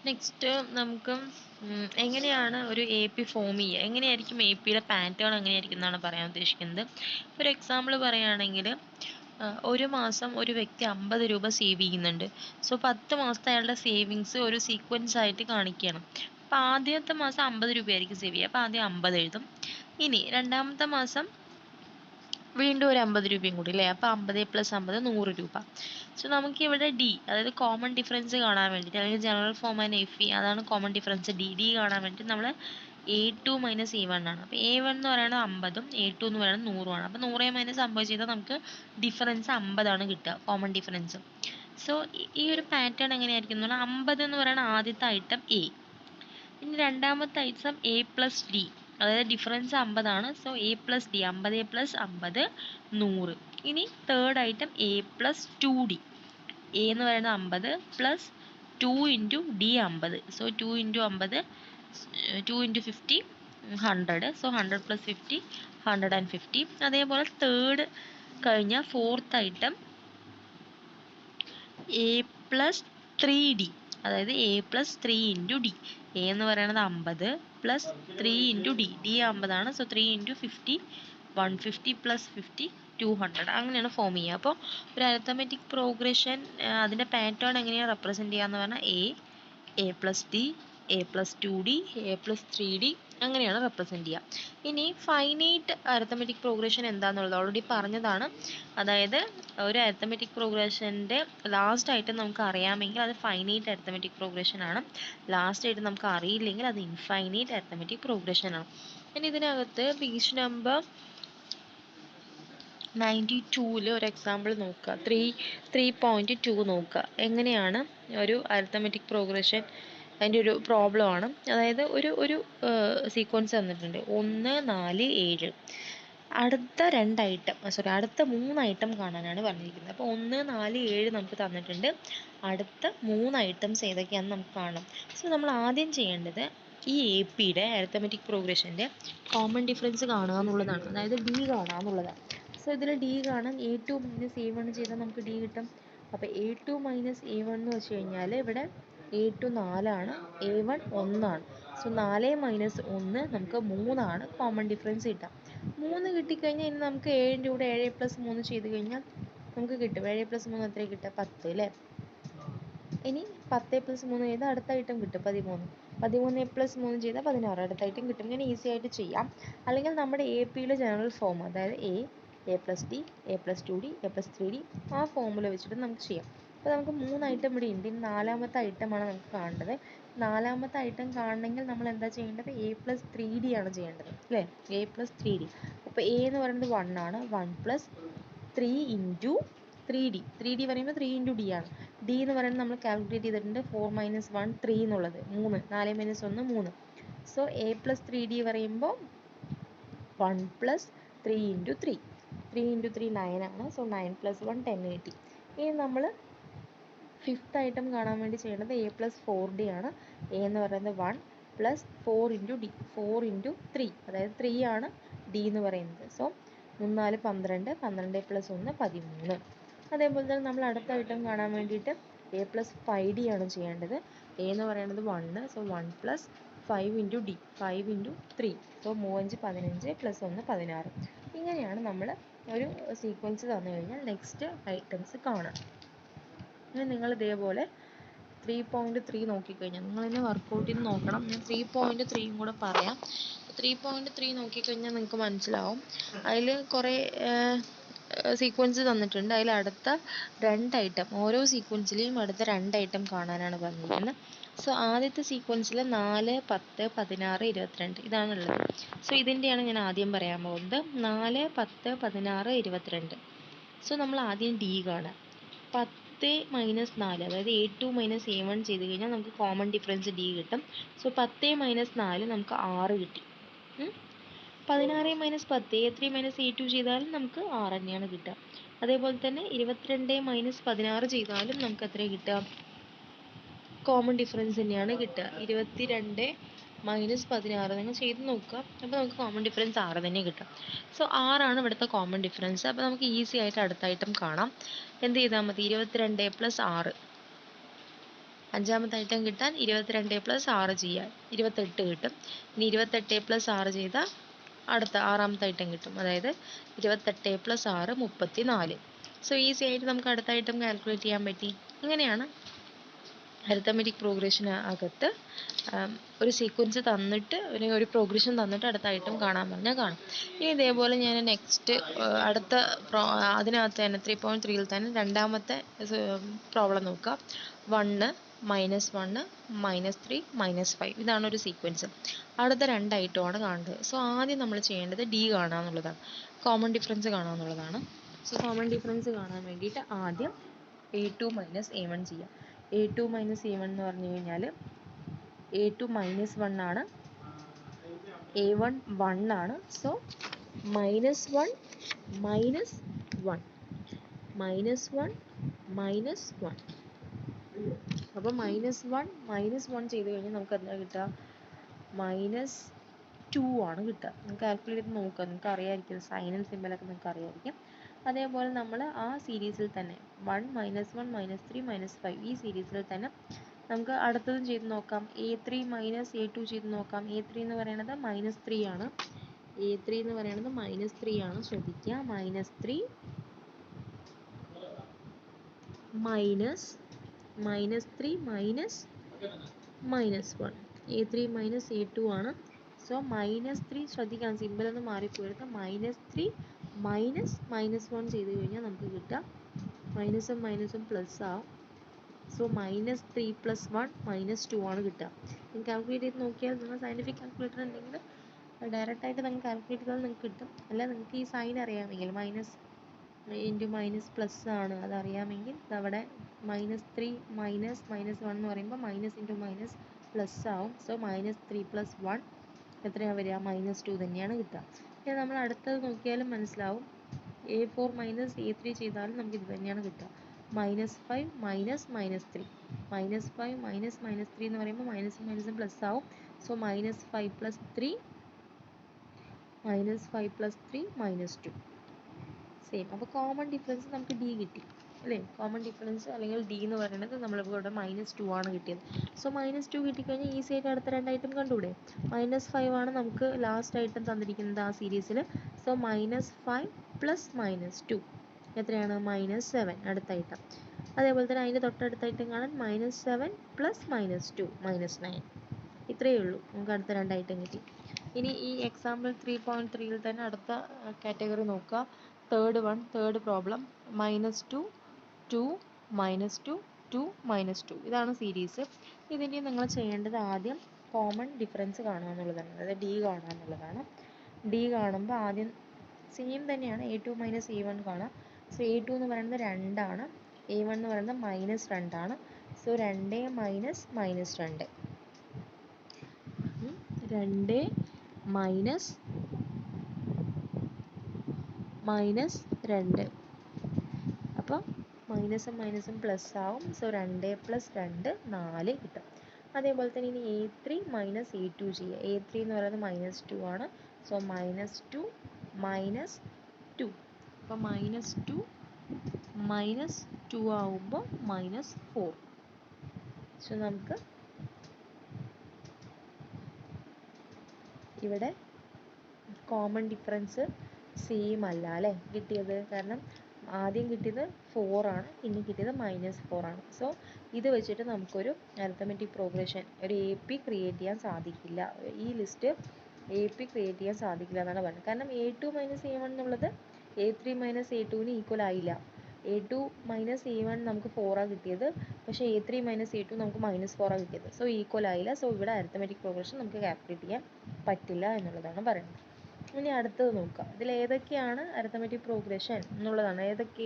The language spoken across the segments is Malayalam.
നെക്സ്റ്റ് നമുക്ക് എങ്ങനെയാണ് ഒരു എ പി ഫോം ചെയ്യുക, എങ്ങനെയായിരിക്കും എ പിയുടെ പാറ്റേൺ എങ്ങനെയായിരിക്കും എന്നാണ് പറയാൻ ഉദ്ദേശിക്കുന്നത്. ഒരു എക്സാമ്പിൾ പറയുകയാണെങ്കിൽ ഒരു മാസം ഒരു വ്യക്തി 50 രൂപ സേവ് ചെയ്യുന്നുണ്ട്. സോ 10 മാസത്തെ അയാളുടെ സേവിങ്സ് ഒരു സീക്വൻസ് ആയിട്ട് കാണിക്കണം. അപ്പോൾ ആദ്യത്തെ മാസം 50 രൂപയായിരിക്കും സേവ് ചെയ്യുക, അപ്പോൾ ആദ്യം 50 എഴുതും. ഇനി രണ്ടാമത്തെ മാസം വീണ്ടും ഒരു 50 രൂപയും കൂടി അല്ലേ, അപ്പോൾ 50 + 50 100 രൂപ. സോ നമുക്കിവിടെ ഡി, അതായത് കോമൺ ഡിഫറൻസ് കാണാൻ വേണ്ടിയിട്ട്, അല്ലെങ്കിൽ general form and F E, അതാണ് കോമൺ ഡിഫറൻസ്. ഡി കാണാൻ വേണ്ടിയിട്ട് നമ്മൾ A2 - A1 ആണ്. അപ്പോൾ A1 എന്ന് പറയുന്നത് 50ഉം A2 എന്ന് പറയുന്നത് 100ഉം ആണ്. അപ്പോൾ 100 - 50 ചെയ്താൽ നമുക്ക് ഡിഫറൻസ് 50 ആണ് കിട്ടുക, കോമൺ ഡിഫറൻസ്. സോ ഈ ഒരു പാറ്റേൺ എങ്ങനെയായിരിക്കും എന്ന് പറഞ്ഞാൽ 50 എന്ന് പറയുന്ന ആദ്യത്തെ ഐറ്റം എ, ഇനി രണ്ടാമത്തെ ഐറ്റം എ പ്ലസ് ഡി, അതായത് ഡിഫറൻസ് 50 ആണ്. So A plus D, 50 + 50 100. ഇനി third item A plus 2d, A എന്ന് പറയുന്നത് 50 plus 2 into D 50. So 2 into 50 2 into 50 100. So 100 + 50 150. അതേപോലെ തേർഡ് കഴിഞ്ഞ fourth item A plus 3d, അതായത് A plus 3 into D. A എന്ന് പറയുന്നത് 50 പ്ലസ് 3 ഇൻറ്റു ഡി, ഡി 50 ആണ്. So 3 into 50 150 + 50 200. അങ്ങനെയാണ് ഫോം ചെയ്യുക. അപ്പോൾ ഒരു അരിത്തമെറ്റിക് പ്രോഗ്രഷൻ അതിൻ്റെ പാറ്റേൺ എങ്ങനെയാണ് റെപ്രസെൻറ്റ് ചെയ്യുക എന്ന് പറഞ്ഞാൽ A plus D, A plus 2d, A plus 3d, അങ്ങനെയാണ് റെപ്രസെൻറ്റ് ചെയ്യുക. ഇനി ഫൈനൈറ്റ് അരിത്തമെറ്റിക് പ്രോഗ്രഷൻ എന്താണെന്നുള്ളത് ഓൾറെഡി പറഞ്ഞതാണ്. അതായത് ഒരു അരിത്തമെറ്റിക് പ്രോഗ്രഷൻ്റെ ലാസ്റ്റ് ആയിട്ട് നമുക്ക് അറിയാമെങ്കിൽ അത് ഫൈനൈറ്റ് അരിത്തമെറ്റിക് പ്രോഗ്രഷൻ ആണ്. ലാസ്റ്റ് ആയിട്ട് നമുക്ക് അറിയില്ലെങ്കിൽ അത് ഇൻഫൈനൈറ്റ് അരിത്തമെറ്റിക് പ്രോഗ്രഷൻ ആണ്. ഇനി ഇതിനകത്ത് പേജ് നമ്പർ 92-ൽ ഒരു എക്സാമ്പിൾ നോക്കുക. 3.2 നോക്കുക. എങ്ങനെയാണ് ഒരു അരിത്തമെറ്റിക് പ്രോഗ്രഷൻ, അതിൻ്റെ ഒരു പ്രോബ്ലം ആണ്. അതായത് ഒരു സീക്വൻസ് തന്നിട്ടുണ്ട് 1 4 7. അടുത്ത അടുത്ത 3 ഐറ്റം കാണാനാണ് പറഞ്ഞിരിക്കുന്നത്. അപ്പോൾ 1 4 7 നമുക്ക് തന്നിട്ടുണ്ട്. അടുത്ത 3 ഐറ്റംസ് ഏതൊക്കെയാണെന്ന് നമുക്ക് കാണണം. സോ നമ്മൾ ആദ്യം ചെയ്യേണ്ടത് ഈ എ പിയുടെ അരിത്തമെറ്റിക് പ്രോഗ്രഷൻ്റെ കോമൺ ഡിഫറൻസ് കാണുക എന്നുള്ളതാണ്, അതായത് ഡി കാണുക എന്നുള്ളതാണ്. സോ ഇതിൽ ഡി കാണാൻ A2 - A1 ചെയ്താൽ നമുക്ക് ഡി കിട്ടും. അപ്പോൾ A2 - A1 എന്ന് വെച്ച് കഴിഞ്ഞാൽ ഇവിടെ A2 4ആണ്, A1 1 ആണ്. സോ 4 - 1 നമുക്ക് 3 ആണ് കോമൺ ഡിഫറൻസ് കിട്ടുക. 3 കിട്ടിക്കഴിഞ്ഞാൽ ഇനി നമുക്ക് 7ൻ്റെ കൂടെ 7 + 3 ചെയ്ത് കഴിഞ്ഞാൽ നമുക്ക് കിട്ടും. 7 + 3 എത്ര കിട്ടുക? 10 അല്ലേ. ഇനി 10 + 3 ചെയ്താൽ അടുത്ത ഐറ്റം കിട്ടും 13. 13 + 3 ചെയ്താൽ 16, അടുത്ത ഐറ്റം കിട്ടും. ഇങ്ങനെ ഈസി ആയിട്ട് ചെയ്യാം. അല്ലെങ്കിൽ നമ്മുടെ എ പിയുടെ ജനറൽ ഫോം, അതായത് A plus D, A plus 2d, A plus 3d, ആ ഫോമുല വെച്ചിട്ട് നമുക്ക് ചെയ്യാം. അപ്പോൾ നമുക്ക് 3 ഐറ്റം ഇവിടെ ഉണ്ട്. ഇനി നാലാമത്തെ ഐറ്റമാണ് നമുക്ക് കാണേണ്ടത്. നാലാമത്തെ ഐറ്റം കാണണമെങ്കിൽ നമ്മൾ എന്താ ചെയ്യേണ്ടത്? എ പ്ലസ് 3d ആണ് ചെയ്യേണ്ടത് അല്ലേ, എ പ്ലസ് 3d. അപ്പോൾ എ എന്ന് പറയുന്നത് 1 ആണ്. 1 + 3 ഇൻറ്റു 3d, 3d പറയുമ്പോൾ 3 ഇൻറ്റു ഡി ആണ്. ഡി എന്ന് പറയുന്നത് നമ്മൾ കാൽക്കുലേറ്റ് ചെയ്തിട്ടുണ്ട് 4 - 1 3 എന്നുള്ളത്, 3, 4 - 1 3. സോ എ പ്ലസ് 3d പറയുമ്പോൾ 1 + 3 ഇൻറ്റു 3, 3 ഇൻറ്റു 3 9 ആണ്. സോ 9 + 1 10 കിട്ടി. ഇനി നമ്മൾ ഫിഫ്ത്ത് ഐറ്റം കാണാൻ വേണ്ടി ചെയ്യേണ്ടത് എ പ്ലസ് 4d ആണ്. എ എന്ന് പറയുന്നത് 1 + 4 ഇൻറ്റു ഡി, 4 ഇൻറ്റു 3, അതായത് 3 ആണ് ഡി എന്ന് പറയുന്നത്. സോ 3 4 12, 12 + 1 13. അതേപോലെ തന്നെ നമ്മൾ അടുത്ത ഐറ്റം കാണാൻ വേണ്ടിയിട്ട് എ പ്ലസ് 5d ആണ് ചെയ്യേണ്ടത്. എ എന്ന് പറയുന്നത് 1, so 1 + 5 into D, 5 into 3, so 3 5 15 + 1 16. ഇങ്ങനെയാണ് നമ്മൾ ഒരു സീക്വൻസ് തന്നു കഴിഞ്ഞാൽ നെക്സ്റ്റ് ഐറ്റംസ് കാണാം. ഇനി നിങ്ങൾ ഇതേപോലെ 3.3 നോക്കിക്കഴിഞ്ഞാൽ നിങ്ങൾ തന്നെ വർക്കൗട്ട് ചെയ്ത് നോക്കണം. ഞാൻ 3.3 കൂടെ പറയാം. 3.3 നോക്കിക്കഴിഞ്ഞാൽ നിങ്ങൾക്ക് മനസ്സിലാവും. അതിൽ കുറേ സീക്വൻസ് തന്നിട്ടുണ്ട്. അതിൽ അടുത്ത 2 ഐറ്റം, ഓരോ സീക്വൻസിലെയും അടുത്ത 2 ഐറ്റം കാണാനാണ് പറഞ്ഞിരിക്കുന്നത്. സോ ആദ്യത്തെ സീക്വൻസിൽ 4 10 16 22 ഇതാണുള്ളത്. സോ ഇതിൻ്റെയാണ് ഞാൻ ആദ്യം പറയാൻ പോകുന്നത്. 4 10 16 22. സോ നമ്മൾ ആദ്യം ഡി കാണാം. 10 - 4, അതായത് A2 - A1 ചെയ്ത് കഴിഞ്ഞാൽ നമുക്ക് കോമൺ ഡിഫറൻസ് ഡി കിട്ടും. സോ 10 - 4 നമുക്ക് 6 കിട്ടി. 16 - 10 A3 - A2 ചെയ്താലും നമുക്ക് 6 തന്നെയാണ് കിട്ടുക. അതേപോലെ തന്നെ 22 - 16 ചെയ്താലും നമുക്ക് എത്ര കിട്ടുക? കോമൺ ഡിഫറൻസ് തന്നെയാണ് കിട്ടുക. 22 - 16 നിങ്ങൾ ചെയ്ത് നോക്കുക. അപ്പോൾ നമുക്ക് കോമൺ ഡിഫറൻസ് 6 തന്നെ കിട്ടും. സോ 6 ആണ് ഇവിടുത്തെ കോമൺ ഡിഫറൻസ്. അപ്പോൾ നമുക്ക് ഈസി ആയിട്ട് അടുത്ത ഐറ്റം കാണാം. എന്ത് ചെയ്താൽ മതി? 22 + 6 അഞ്ചാമത്തെ ഐറ്റം കിട്ടാൻ 22 പ്ലസ് 6 ചെയ്യാം, 28 കിട്ടും. ഇനി 28 പ്ലസ് 6 ചെയ്താൽ അടുത്ത ആറാമത്തെ ഐറ്റം കിട്ടും, അതായത് 28 പ്ലസ് 6 34. സോ ഈസി ആയിട്ട് നമുക്ക് അടുത്ത ഐറ്റം കാൽക്കുലേറ്റ് ചെയ്യാൻ പറ്റി. ഇങ്ങനെയാണ് അരിത്തമെറ്റിക് പ്രോഗ്രഷൻ അകത്ത് ഒരു സീക്വൻസ് തന്നിട്ട് ഒരു പ്രോഗ്രഷൻ തന്നിട്ട് അടുത്ത ഐറ്റം കാണാൻ പറഞ്ഞാൽ കാണും. ഇനി ഇതേപോലെ ഞാൻ നെക്സ്റ്റ് അടുത്ത അതിനകത്ത് തന്നെ 3.3യിൽ തന്നെ രണ്ടാമത്തെ പ്രോബ്ലം നോക്കാം. 1 -1 -3 -5 ഇതാണ് ഒരു സീക്വൻസ്. അടുത്ത രണ്ട് ഐറ്റമാണ് കാണേണ്ടത്. സോ ആദ്യം നമ്മൾ ചെയ്യേണ്ടത് ഡി കാണുക എന്നുള്ളതാണ്, കോമൺ ഡിഫറൻസ് കാണുക എന്നുള്ളതാണ്. സോ കോമൺ ഡിഫറൻസ് കാണാൻ വേണ്ടിയിട്ട് ആദ്യം A2 - A1 ചെയ്യാം. A2 - A1 എന്ന് പറഞ്ഞു കഴിഞ്ഞാൽ A2 -1 ആണ്, A1 1 ആണ്. സോ -1 -1 -1 അപ്പോൾ -1 ചെയ്ത് കഴിഞ്ഞാൽ നമുക്ക് എന്താ കിട്ടുക? -2 ആണ് കിട്ടുക. നമുക്ക് കാൽക്കുലേറ്റ് ചെയ്ത് നോക്കാം, നിങ്ങൾക്ക് അറിയാമായിരിക്കും സൈനും സിമ്പലൊക്കെ നിങ്ങൾക്ക് അറിയാമായിരിക്കും. അതേപോലെ നമ്മൾ ആ സീരീസിൽ തന്നെ 1 -1 -3 -5 ഈ സീരീസിൽ തന്നെ നമുക്ക് അടുത്തതും ചെയ്ത് നോക്കാം. A3 - A2 ചെയ്ത് നോക്കാം. A3 എന്ന് പറയുന്നത് -3 ആണ്. A3 എന്ന് പറയുന്നത് -3 ആണ്, ശ്രദ്ധിക്കുക. -3 -3 -1 A3 - A2 ആണ്. സോ -3 ശ്രദ്ധിക്കണം, സിമ്പിൾ ഒന്ന് മാറിപ്പോയത്. -3 -1 ചെയ്ത് കഴിഞ്ഞാൽ നമുക്ക് കിട്ടുക മൈനസും മൈനസും പ്ലസ് ആവും. സോ -3 + 1 -2 ആണ് കിട്ടുക. നിങ്ങൾ കാൽക്കുലേറ്റ് ചെയ്ത് നോക്കിയാൽ നിങ്ങൾ സയൻറ്റിഫിക് കാൽക്കുലേറ്റർ ഉണ്ടെങ്കിൽ ഡയറക്റ്റ് ആയിട്ട് നിങ്ങൾക്ക് കാൽക്കുലേറ്റ് ചെയ്താൽ നിങ്ങൾക്ക് കിട്ടും. അല്ല നിങ്ങൾക്ക് ഈ സൈൻ അറിയാമെങ്കിൽ മൈനസ് ഇൻറ്റു മൈനസ് പ്ലസ് ആണ് അതറിയാമെങ്കിൽ അവിടെ -3 -1 എന്ന് പറയുമ്പോൾ മൈനസ് ഇൻറ്റു മൈനസ് പ്ലസ് ആവും. സോ -3 + 1 എത്രയാണ് വരിക? -2 തന്നെയാണ് കിട്ടുക. ഇനി നമ്മൾ അടുത്തത് നോക്കിയാലും മനസ്സിലാവും. A4 - A3 ചെയ്താലും നമുക്ക് ഇത് തന്നെയാണ് കിട്ടുക. -5 -3 -5 എന്ന് പറയുമ്പോൾ മൈനസും മൈനസും പ്ലസ് ആവും. So -5 + 3 -2 same. അപ്പോൾ കോമൺ ഡിഫറൻസ് നമുക്ക് ഡി കിട്ടി അല്ലേ? കോമൺ ഡിഫറൻസ് അല്ലെങ്കിൽ ഡി എന്ന് പറയുന്നത് നമ്മളിവിടെ -2 ആണ് കിട്ടിയത്. സോ -2 കിട്ടിക്കഴിഞ്ഞാൽ ഈസി ആയിട്ട് അടുത്ത രണ്ട് ഐറ്റം കണ്ടുകൂടെ? -5 ആണ് നമുക്ക് ലാസ്റ്റ് ഐറ്റം തന്നിരിക്കുന്നത് ആ സീരീസിൽ. സോ -5 + -2 എത്രയാണ്? -7 അടുത്ത ഐറ്റം. അതേപോലെ തന്നെ അതിൻ്റെ തൊട്ടടുത്ത ഐറ്റം കാണാൻ -7 + -2 -9. ഇത്രയേ ഉള്ളൂ, നമുക്ക് അടുത്ത രണ്ട് ഐറ്റം കിട്ടി. ഇനി ഈ എക്സാമ്പിൾ 3.3യിൽ തന്നെ അടുത്ത കാറ്റഗറി നോക്കുക. തേർഡ് പ്രോബ്ലം -2 2 -2 2 -2 ഇതാണ് സീരീസ്. ഇതിൻ്റെ നിങ്ങൾ ചെയ്യേണ്ടത് ആദ്യം കോമൺ ഡിഫറൻസ് കാണുക എന്നുള്ളതാണ്, അതായത് ഡി കാണുക എന്നുള്ളതാണ്. ഡി കാണുമ്പോൾ ആദ്യം സെയിം തന്നെയാണ്, A2 - A1 കാണാം. സോ A2 എന്ന് പറയുന്നത് 2 ആണ്, A1 എന്ന് പറയുന്നത് -2 ആണ്. സോ 2 - -2 2 -2 അപ്പോൾ മൈനസും മൈനസും പ്ലസ് ആവും. സോ 2 + 2 4 കിട്ടും. അതേപോലെ തന്നെ ഇനി A3 - A2 ചെയ്യുക. A3 എന്ന് പറയുന്നത് -2 ആണ്. സോ -2 -2 അപ്പോൾ -2 ആവുമ്പോൾ -4. സോ നമുക്ക് ഇവിടെ കോമൺ ഡിഫറൻസ് സെയിം അല്ല അല്ലേ കിട്ടിയത്? കാരണം ആദ്യം കിട്ടിയത് 4 ആണ്, പിന്നെ കിട്ടിയത് -4 ആണ്. സോ ഇത് വെച്ചിട്ട് നമുക്കൊരു അരിത്തമെറ്റിക് പ്രോഗ്രഷൻ ഒരു AP ക്രിയേറ്റ് ചെയ്യാൻ സാധിക്കില്ല. ഈ ലിസ്റ്റ് AP ക്രിയേറ്റ് ചെയ്യാൻ സാധിക്കില്ല എന്നാണ് പറയുന്നത്. കാരണം A2 - A1 എന്നുള്ളത് A3 - A2ന് ഈക്വൽ ആയില്ല. A2 - A1 നമുക്ക് 4 ആണ് കിട്ടിയത്, പക്ഷേ A3 - A2 നമുക്ക് -4 ആണ് കിട്ടിയത്. സോ ഈക്വൽ ആയില്ല. സോ ഇവിടെ അരിത്തമെറ്റിക് പ്രോഗ്രഷൻ നമുക്ക് കാൽക്കുലേറ്റ് ചെയ്യാൻ പറ്റില്ല എന്നുള്ളതാണ് പറയുന്നത്. ഇനി അടുത്തത് നോക്കാം. ഇതിൽ ഏതൊക്കെയാണ് അരിത്തമെറ്റിക് പ്രോഗ്രഷൻ എന്നുള്ളതാണ്,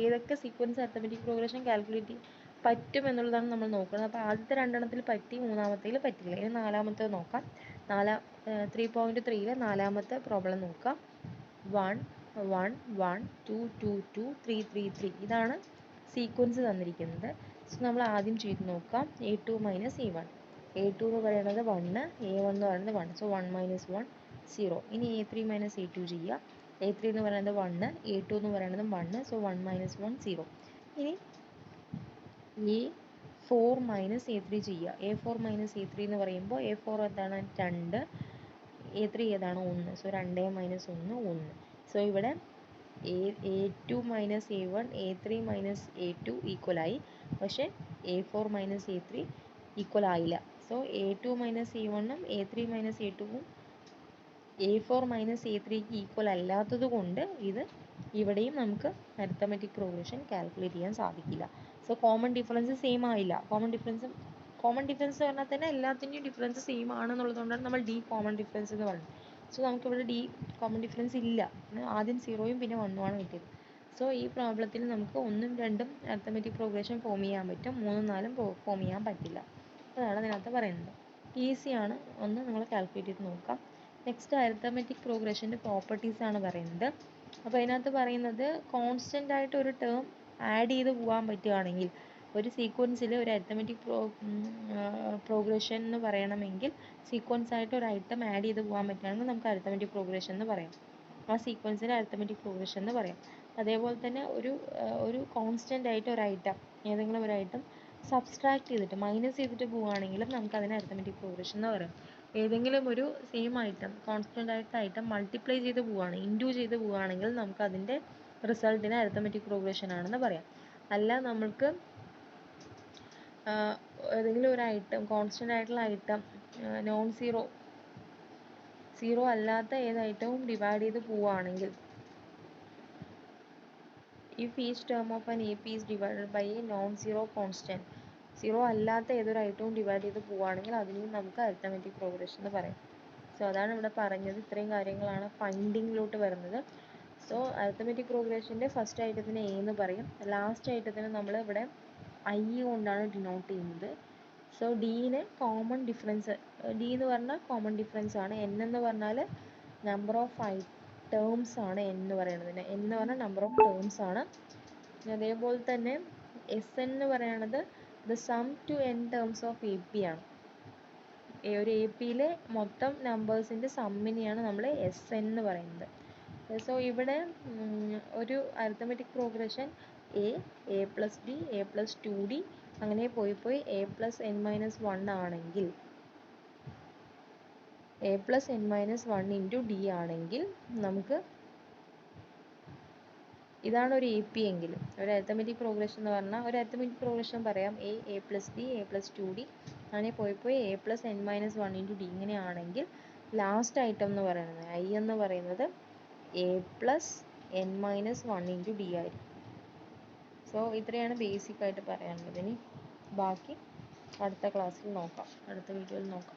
ഏതൊക്കെ സീക്വൻസ് അരിത്തമെറ്റിക് പ്രോഗ്രഷൻ കാൽക്കുലേറ്റ് പറ്റും എന്നുള്ളതാണ് നമ്മൾ നോക്കുന്നത്. അപ്പോൾ ആദ്യത്തെ രണ്ടെണ്ണത്തിൽ പറ്റി, മൂന്നാമത്തേൽ പറ്റില്ല. ഇനി നാലാമത്തേത് നോക്കാം. 3.3യിലെ നാലാമത്തെ പ്രോബ്ലം നോക്കാം. 1 1 1 2 2 2 3 3 3 ഇതാണ് സീക്വൻസ് തന്നിരിക്കുന്നത്. സോ നമ്മൾ ആദ്യം ചെയ്ത് നോക്കാം. A2 - A1. A2 എന്ന് പറയുന്നത് 1, A1 എന്ന് പറയുന്നത് 1. സോ 1 - 1 0. ഇനി A3 - A2 ചെയ്യുക. A3 എന്ന് പറയുന്നത് 1, A2 എന്ന് പറയുന്നത് 1. സോ 1 - 1 0. ഇനി A4 four minus A three ചെയ്യുക. A four minus A three എന്ന് പറയുമ്പോൾ എ ഫോർ എന്താണ് 2, എ ത്രീ ഏതാണ് 1. സോ 2 മൈനസ് 1 1. സോ ഇവിടെ A two minus A one A three minus A two ഈക്വലായി. പക്ഷേ A four minus A three equal ആയില്ല. So A two minus A വണ്ണും എ ത്രീ മൈനസ് എ ടുവും എ ഫോർ മൈനസ് എ ത്രീക്ക് ഈക്വൽ അല്ലാത്തത് കൊണ്ട് ഇത് ഇവിടെയും നമുക്ക് അരിത്തമെറ്റിക് പ്രോഗ്രഷൻ കാൽക്കുലേറ്റ് ചെയ്യാൻ സാധിക്കില്ല. സോ കോമൺ ഡിഫറൻസ് സെയിം ആയില്ല. കോമൺ ഡിഫറൻസ് പറഞ്ഞാൽ തന്നെ എല്ലാത്തിൻ്റെയും ഡിഫറൻസ് സെയിം ആണെന്നുള്ളതുകൊണ്ടാണ് നമ്മൾ ഡി കോമൺ ഡിഫറൻസ് എന്ന് പറയുന്നത്. സോ നമുക്കിവിടെ ഡി കോമൺ ഡിഫറൻസ് ഇല്ല. ആദ്യം 0യും പിന്നെ 1ഉമാണ് കിട്ടിയത്. സോ ഈ പ്രോബ്ലത്തിൽ നമുക്ക് 1ഉം 2ഉം അരിത്തമെറ്റിക് പ്രോഗ്രഷൻ ഫോം ചെയ്യാൻ പറ്റും, 3ഉം 4ഉം ഫോം ചെയ്യാൻ പറ്റില്ല. അതാണ് അതിനകത്ത് പറയുന്നത്. ഈസിയാണ്, ഒന്ന് നിങ്ങൾ കാൽക്കുലേറ്റ് ചെയ്ത് നോക്കാം. നെക്സ്റ്റ് അരിത്തമെറ്റിക് പ്രോഗ്രഷൻ്റെ പ്രോപ്പർട്ടീസ് ആണ് പറയുന്നത്. അപ്പോൾ അതിനകത്ത് പറയുന്നത് കോൺസ്റ്റൻ്റ് ആയിട്ട് ഒരു ടേം ആഡ് ചെയ്ത് പോകാൻ പറ്റുകയാണെങ്കിൽ, ഒരു സീക്വൻസിൽ ഒരു അരിത്തമെറ്റിക് പ്രോഗ്രഷൻ എന്ന് പറയണമെങ്കിൽ സീക്വൻസ് ആയിട്ട് ഒരു ഐറ്റം ആഡ് ചെയ്ത് പോകാൻ പറ്റുകയാണെങ്കിൽ നമുക്ക് അരിത്തമെറ്റിക് പ്രോഗ്രഷൻ എന്ന് പറയാം. ആ സീക്വൻസിന് അരിത്തമെറ്റിക് പ്രോഗ്രഷൻ എന്ന് പറയാം. അതേപോലെ തന്നെ ഒരു കോൺസ്റ്റൻ്റ് ആയിട്ട് ഒരു ഐറ്റം, ഏതെങ്കിലും ഒരു ഐറ്റം സബ്സ്ട്രാക്ട് ചെയ്തിട്ട് മൈനസ് ചെയ്തിട്ട് പോവുകയാണെങ്കിലും നമുക്ക് അതിന് അരിത്തമെറ്റിക് പ്രോഗ്രഷൻ എന്ന് പറയാം. ഏതെങ്കിലും ഒരു സെയിം ഐറ്റം, കോൺസ്റ്റൻ്റ് ആയിട്ട് ഐറ്റം മൾട്ടിപ്ലൈ ചെയ്ത് പോവുകയാണ്, ഇൻറ്റു ചെയ്ത് പോവുകയാണെങ്കിൽ നമുക്ക് അതിൻ്റെ റിസൾട്ടിന് അരിത്തമെറ്റിക് പ്രോഗ്രഷൻ ആണെന്ന് പറയാം. അല്ല നമ്മൾക്ക് ഏതെങ്കിലും ഒരു ഐറ്റം, കോൺസ്റ്റൻ്റ് ആയിട്ടുള്ള ഐറ്റം നോൺ സീറോ അല്ലാത്ത ഏത് ഐറ്റവും ഡിവൈഡ് ചെയ്ത് പോവുകയാണെങ്കിൽ, if each term of an AP is divided by a non-zero constant, zero അല്ലാത്ത ഏതൊരു ഐറ്റവും ഡിവൈഡ് ചെയ്ത് പോവുകയാണെങ്കിൽ അതിനെയും നമുക്ക് അരിത്തമെറ്റിക് പ്രോഗ്രഷൻ എന്ന് പറയാം. സോ അതാണ് ഇവിടെ പറഞ്ഞത്. ഇത്രയും കാര്യങ്ങളാണ് ഫൈൻഡിങ്ങിലോട്ട് വരുന്നത്. സോ അരിത്തമെറ്റിക് പ്രോഗ്രഷൻ്റെ ഫസ്റ്റ് ഐറ്റത്തിന് എ എന്ന് പറയും, ലാസ്റ്റ് ഐറ്റത്തിന് നമ്മൾ ഇവിടെ ഐ കൊണ്ടാണ് ഡിനോട്ട് ചെയ്യുന്നത്. So dean common difference, D എന്ന് പറഞ്ഞാൽ കോമൺ ഡിഫറൻസ് ആണ്. എൻ എന്ന് പറഞ്ഞാൽ നമ്പർ ഓഫ് ടേംസ് ആണ്. എൻ എന്ന് പറയുന്നത് എന്ന് പറഞ്ഞാൽ നമ്പർ ഓഫ് ടേംസ് ആണ്. അതേപോലെ തന്നെ എസ് എൻ എന്ന് പറയുന്നത് the sum to N terms of A P ആണ്. ഒരു എ പിയിലെ മൊത്തം നമ്പേഴ്സിൻ്റെ സമ്മിനെയാണ് നമ്മൾ എസ് എൻ എന്ന് പറയുന്നത്. സോ ഇവിടെ ഒരു arithmetic progression A plus D, A plus 2d അങ്ങനെ പോയി എ പ്ലസ് എൻ മൈനസ് 1 ആണെങ്കിൽ, A plus N minus 1 into D ആണെങ്കിൽ നമുക്ക് ഇതാണ് ഒരു എ പി എങ്കിൽ, ഒരു അരിത്തമെറ്റിക് പ്രോഗ്രഷൻ എന്ന് പറഞ്ഞാൽ ഒരു അരിത്തമെറ്റിക് പ്രോഗ്രഷൻ പറയാം A plus D, A plus 2d അങ്ങനെ പോയി A plus N minus 1 into D ഇങ്ങനെയാണെങ്കിൽ ലാസ്റ്റ് ഐറ്റം എന്ന് പറയുന്നത് ഐ എന്ന് പറയുന്നത് A plus N minus 1 into D ആയിരിക്കും. സോ ഇത്രയാണ് ബേസിക് ആയിട്ട് പറയാനുള്ളത്. ഇനി ബാക്കി അടുത്ത ക്ലാസ്സിൽ നോക്കാം, അടുത്ത വീഡിയോയിൽ നോക്കാം.